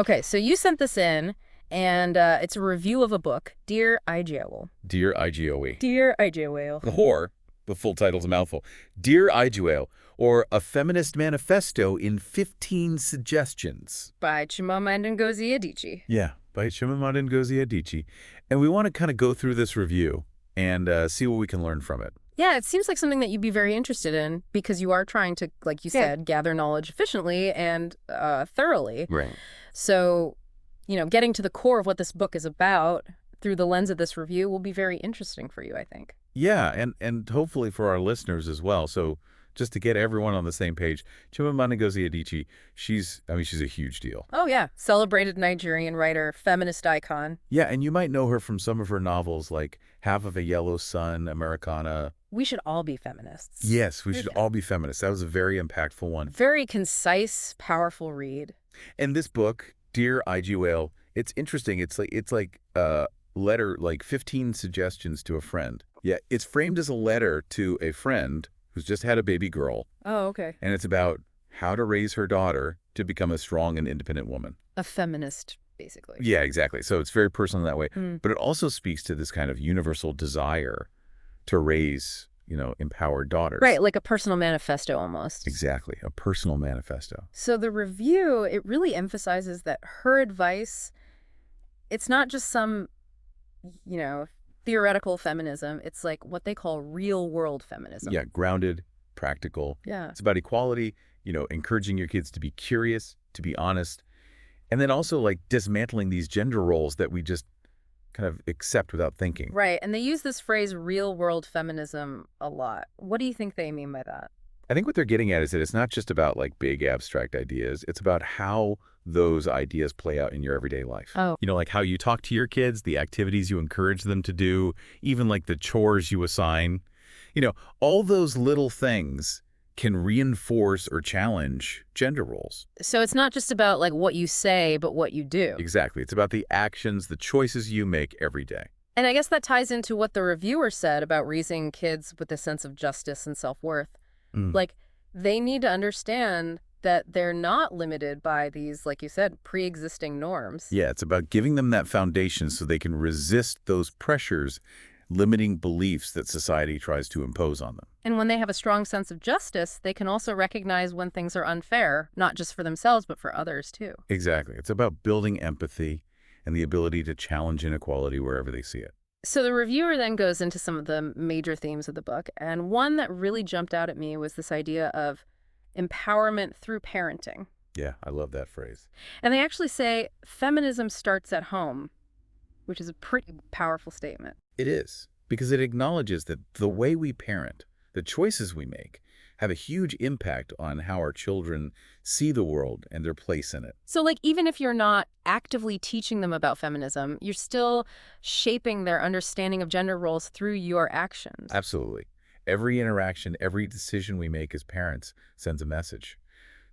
Okay, so you sent this in, and it's a review of a book, Dear Ijeawele. Dear Ijeawele. Dear Ijeawele. Or, the full title's a mouthful, Dear Ijeawele, or A Feminist Manifesto in 15 Suggestions. By Chimamanda Ngozi Adichie. Yeah, by Chimamanda Ngozi Adichie. And we want to kind of go through this review and see what we can learn from it. Yeah, it seems like something that you'd be very interested in because you are trying to, like you said, gather knowledge efficiently and thoroughly. Right. So, getting to the core of what this book is about through the lens of this review will be very interesting for you, I think. Yeah, and hopefully for our listeners as well. So just to get everyone on the same page, Chimamanda Ngozi Adichie, she's a huge deal. Oh, yeah. Celebrated Nigerian writer, feminist icon. Yeah, and you might know her from some of her novels like Half of a Yellow Sun, Americana. We should all be feminists. Yes, we should all be feminists. That was a very impactful one. Very concise, powerful read. And this book, Dear Ijeawele, it's interesting. It's like a letter, like 15 suggestions to a friend. Yeah, it's framed as a letter to a friend who's just had a baby girl. Oh, okay. And it's about how to raise her daughter to become a strong and independent woman. A feminist, basically. Yeah, exactly. So it's very personal in that way. But it also speaks to this kind of universal desire to raise, empowered daughters. Right, like a personal manifesto almost. Exactly, a personal manifesto. So the review, it really emphasizes that her advice, it's not just some, theoretical feminism. It's like what they call real-world feminism. Yeah, grounded, practical. Yeah. It's about equality, encouraging your kids to be curious, to be honest, and then also like dismantling these gender roles that we just kind of accept without thinking. Right, and they use this phrase real-world feminism a lot. What do you think they mean by that? I think what they're getting at is that it's not just about like big abstract ideas. It's about how those ideas play out in your everyday life. Oh. Like how you talk to your kids, the activities you encourage them to do, even like the chores you assign. All those little things can reinforce or challenge gender roles. So it's not just about like what you say, but what you do. Exactly. It's about the actions, the choices you make every day. And I guess that ties into what the reviewer said about raising kids with a sense of justice and self-worth. Like, they need to understand that they're not limited by these, like you said, pre-existing norms. Yeah, it's about giving them that foundation so they can resist those pressures, limiting beliefs that society tries to impose on them. And when they have a strong sense of justice, they can also recognize when things are unfair, not just for themselves, but for others, too. Exactly. It's about building empathy and the ability to challenge inequality wherever they see it. So the reviewer then goes into some of the major themes of the book, and one that really jumped out at me was this idea of empowerment through parenting. Yeah, I love that phrase. And they actually say feminism starts at home, which is a pretty powerful statement. It is, because it acknowledges that the way we parent, the choices we make, have a huge impact on how our children see the world and their place in it. So, like, even if you're not actively teaching them about feminism, you're still shaping their understanding of gender roles through your actions. Absolutely. Every interaction, every decision we make as parents sends a message.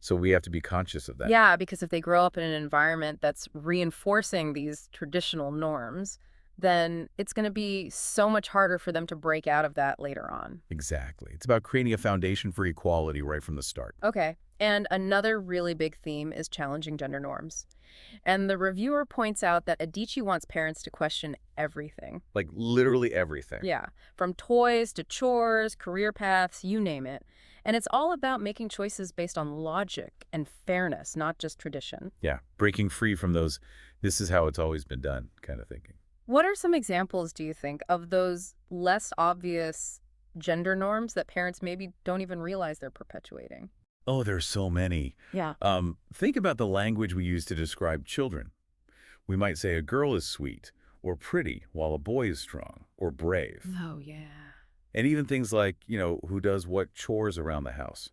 So we have to be conscious of that. Yeah, because if they grow up in an environment that's reinforcing these traditional norms, then it's going to be so much harder for them to break out of that later on. Exactly. It's about creating a foundation for equality right from the start. Okay. And another really big theme is challenging gender norms. And the reviewer points out that Adichie wants parents to question everything. Like literally everything. Yeah. From toys to chores, career paths, you name it. And it's all about making choices based on logic and fairness, not just tradition. Yeah. Breaking free from those, this is how it's always been done kind of thinking. What are some examples, do you think, of those less obvious gender norms that parents maybe don't even realize they're perpetuating? Oh, there's so many. Yeah. Think about the language we use to describe children. We might say a girl is sweet or pretty while a boy is strong or brave. Oh, yeah. And even things like, who does what chores around the house.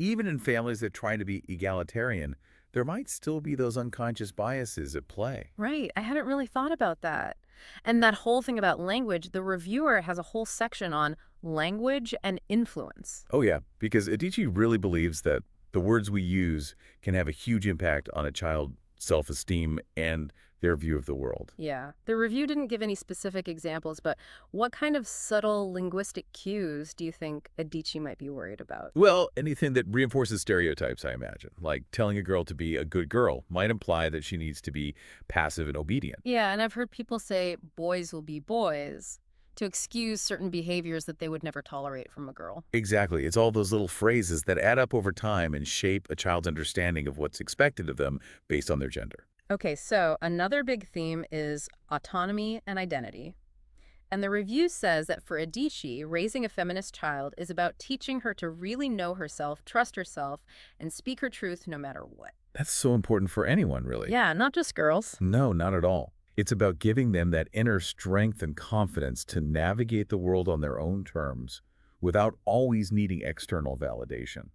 Even in families that try to be egalitarian, there might still be those unconscious biases at play. Right. I hadn't really thought about that. And that whole thing about language, the reviewer has a whole section on language and influence. Oh, yeah, because Adichie really believes that the words we use can have a huge impact on a child's self-esteem and their view of the world. Yeah. The review didn't give any specific examples, but what kind of subtle linguistic cues do you think Adichie might be worried about? Well, anything that reinforces stereotypes, I imagine, like telling a girl to be a good girl might imply that she needs to be passive and obedient. Yeah, and I've heard people say boys will be boys to excuse certain behaviors that they would never tolerate from a girl. Exactly. It's all those little phrases that add up over time and shape a child's understanding of what's expected of them based on their gender. Okay, so another big theme is autonomy and identity. And the review says that for Adichie, raising a feminist child is about teaching her to really know herself, trust herself, and speak her truth no matter what. That's so important for anyone, really. Yeah, not just girls. No, not at all. It's about giving them that inner strength and confidence to navigate the world on their own terms without always needing external validation.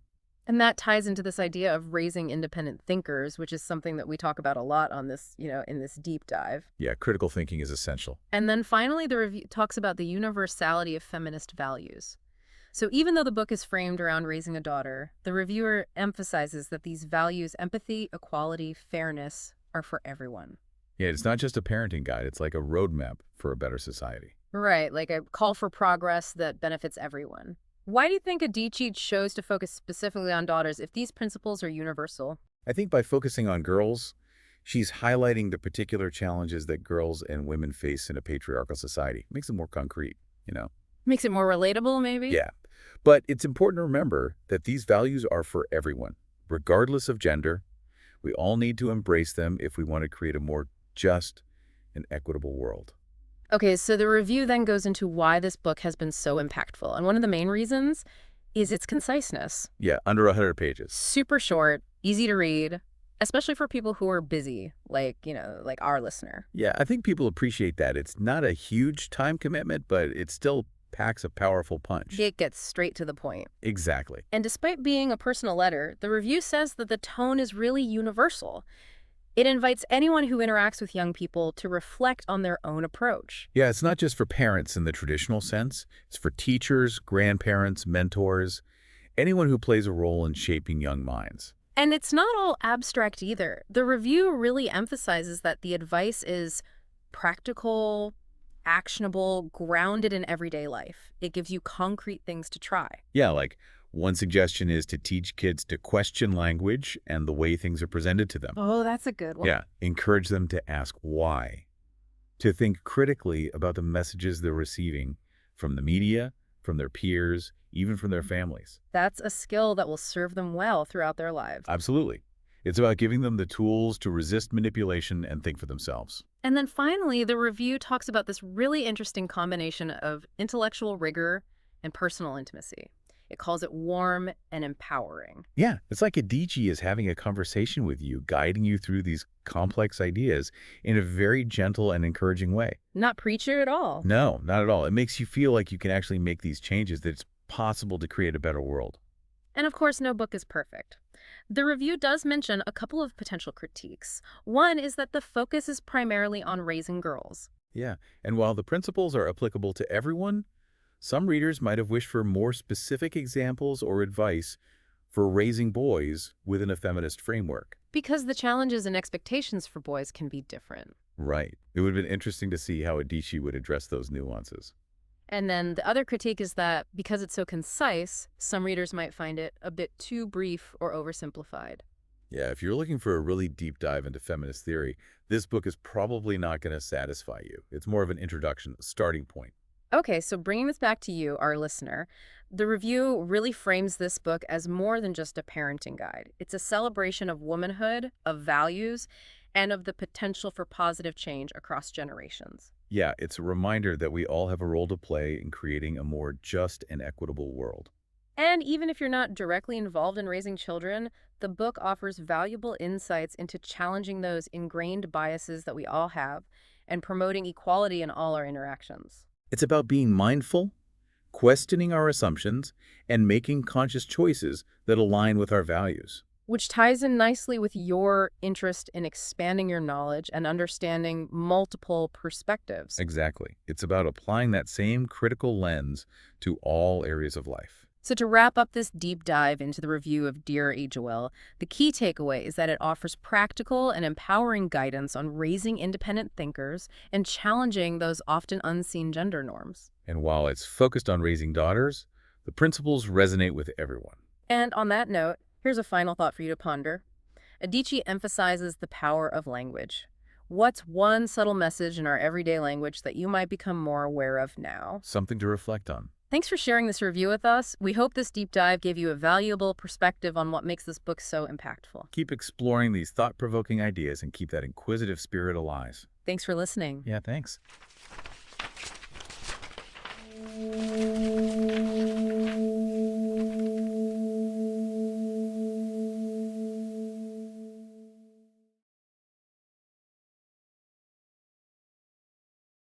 And that ties into this idea of raising independent thinkers, which is something that we talk about a lot on this, in this deep dive. Yeah, critical thinking is essential. And then finally, the review talks about the universality of feminist values. So even though the book is framed around raising a daughter, the reviewer emphasizes that these values, empathy, equality, fairness, are for everyone. Yeah, it's not just a parenting guide. It's like a roadmap for a better society. Right, like a call for progress that benefits everyone. Why do you think Adichie chose to focus specifically on daughters if these principles are universal? I think by focusing on girls, she's highlighting the particular challenges that girls and women face in a patriarchal society. Makes it more concrete. Makes it more relatable, maybe? Yeah. But it's important to remember that these values are for everyone, regardless of gender. We all need to embrace them if we want to create a more just and equitable world. Okay, so the review then goes into why this book has been so impactful. And one of the main reasons is its conciseness. Yeah, under 100 pages. Super short, easy to read, especially for people who are busy, like our listener. Yeah, I think people appreciate that. It's not a huge time commitment, but it still packs a powerful punch. It gets straight to the point. Exactly. And despite being a personal letter, the review says that the tone is really universal. It invites anyone who interacts with young people to reflect on their own approach. Yeah, it's not just for parents in the traditional sense. It's for teachers, grandparents, mentors, anyone who plays a role in shaping young minds. And it's not all abstract either. The review really emphasizes that the advice is practical, actionable, grounded in everyday life. It gives you concrete things to try. Yeah, like one suggestion is to teach kids to question language and the way things are presented to them. Oh, that's a good one. Yeah, encourage them to ask why, to think critically about the messages they're receiving from the media, from their peers, even from their families. That's a skill that will serve them well throughout their lives. Absolutely. It's about giving them the tools to resist manipulation and think for themselves. And then finally, the review talks about this really interesting combination of intellectual rigor and personal intimacy. It calls it warm and empowering. Yeah, it's like Adichie is having a conversation with you, guiding you through these complex ideas in a very gentle and encouraging way. Not preacher at all. No, not at all. It makes you feel like you can actually make these changes, that it's possible to create a better world. And of course, no book is perfect. The review does mention a couple of potential critiques. One is that the focus is primarily on raising girls. Yeah, and while the principles are applicable to everyone, some readers might have wished for more specific examples or advice for raising boys within a feminist framework. Because the challenges and expectations for boys can be different. Right. It would have been interesting to see how Adichie would address those nuances. And then the other critique is that because it's so concise, some readers might find it a bit too brief or oversimplified. Yeah, if you're looking for a really deep dive into feminist theory, this book is probably not going to satisfy you. It's more of an introduction, a starting point. Okay, so bringing this back to you, our listener, the review really frames this book as more than just a parenting guide. It's a celebration of womanhood, of values, and of the potential for positive change across generations. Yeah, it's a reminder that we all have a role to play in creating a more just and equitable world. And even if you're not directly involved in raising children, the book offers valuable insights into challenging those ingrained biases that we all have and promoting equality in all our interactions. It's about being mindful, questioning our assumptions, and making conscious choices that align with our values. Which ties in nicely with your interest in expanding your knowledge and understanding multiple perspectives. Exactly. It's about applying that same critical lens to all areas of life. So to wrap up this deep dive into the review of Dear Ijeawele, the key takeaway is that it offers practical and empowering guidance on raising independent thinkers and challenging those often unseen gender norms. And while it's focused on raising daughters, the principles resonate with everyone. And on that note, here's a final thought for you to ponder. Adichie emphasizes the power of language. What's one subtle message in our everyday language that you might become more aware of now? Something to reflect on. Thanks for sharing this review with us. We hope this deep dive gave you a valuable perspective on what makes this book so impactful. Keep exploring these thought-provoking ideas and keep that inquisitive spirit alive. Thanks for listening. Yeah, thanks.